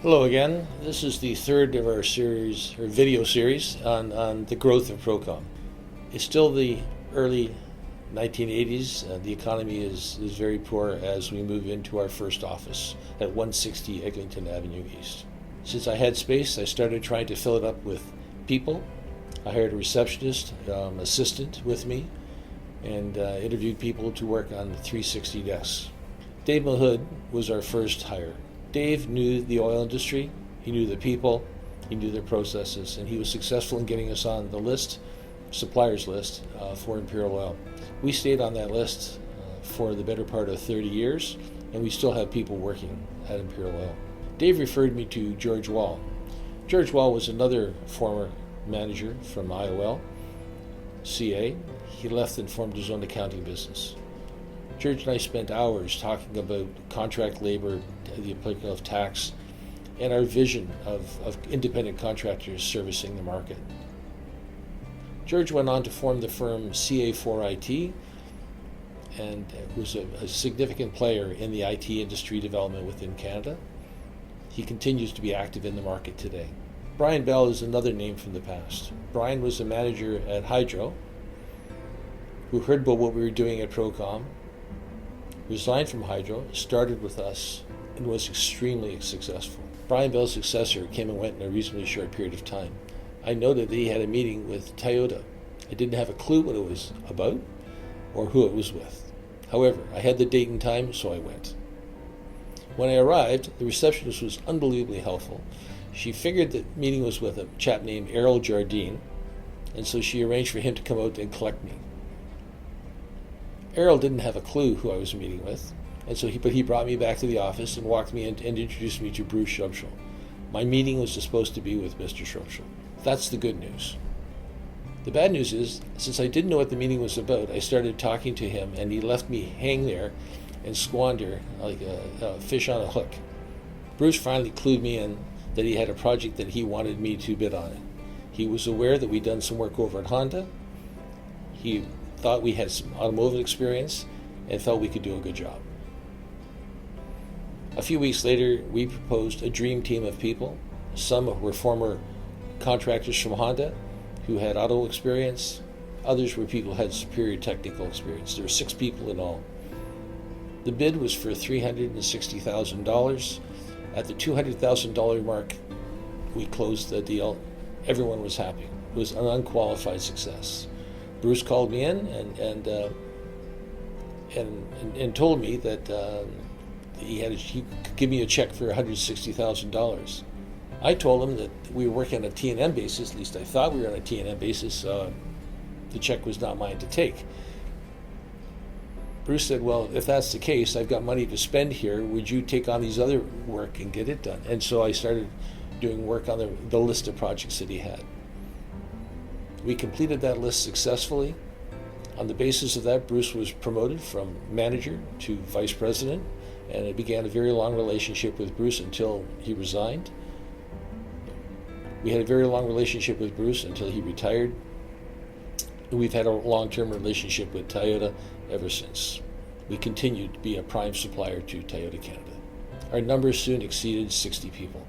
Hello again. This is the third of our series, or video series, on the growth of Procom. It's still the early 1980s. The economy is very poor as we move into our first office at 160 Eglinton Avenue East. Since I had space, I started trying to fill it up with people. I hired a receptionist, assistant with me, and interviewed people to work on the 360 desks. Dave Mahood was our first hire. Dave knew the oil industry, he knew the people, he knew their processes, and he was successful in getting us on the list, suppliers list, for Imperial Oil. We stayed on that list for the better part of 30 years, and we still have people working at Imperial Oil. Dave referred me to George Wall. George Wall was another former manager from IOL, CA. He left and formed his own accounting business. George and I spent hours talking about contract labor, the application of tax, and our vision of independent contractors servicing the market. George went on to form the firm CA4IT and was a significant player in the IT industry development within Canada. He continues to be active in the market today. Brian Bell is another name from the past. Brian was a manager at Hydro who heard about what we were doing at Procom, resigned from Hydro, started with us, and was extremely successful. Brian Bell's successor came and went in a reasonably short period of time. I noted that he had a meeting with Toyota. I didn't have a clue what it was about or who it was with. However, I had the date and time, so I went. When I arrived, the receptionist was unbelievably helpful. She figured the meeting was with a chap named Errol Jardine, and so she arranged for him to come out and collect me. Errol didn't have a clue who I was meeting with, and so he brought me back to the office and walked me in and introduced me to Bruce Shubschel. My meeting was supposed to be with Mr. Shubschel. That's the good news. The bad news is, since I didn't know what the meeting was about, I started talking to him, and he left me hang there and squander like a fish on a hook. Bruce finally clued me in that he had a project that he wanted me to bid on it. He was aware that we'd done some work over at Honda. He thought we had some automotive experience and felt we could do a good job. A few weeks later, we proposed a dream team of people. Some were former contractors from Honda who had auto experience. Others were people who had superior technical experience. There were 6 people in all. The bid was for $360,000. At the $200,000 mark, we closed the deal. Everyone was happy. It was an unqualified success. Bruce called me in and told me that he could give me a check for $160,000. I told him that we were working on a T&M basis. At least I thought we were on a T&M basis. The check was not mine to take. Bruce said, "Well, if that's the case, I've got money to spend here. Would you take on these other work and get it done?" And so I started doing work on the list of projects that he had. We completed that list successfully. On the basis of that, Bruce was promoted from manager to vice president, and it began a very long relationship with Bruce until he resigned. We had a very long relationship with Bruce until he retired. And we've had a long-term relationship with Toyota ever since. We continued to be a prime supplier to Toyota Canada. Our numbers soon exceeded 60 people.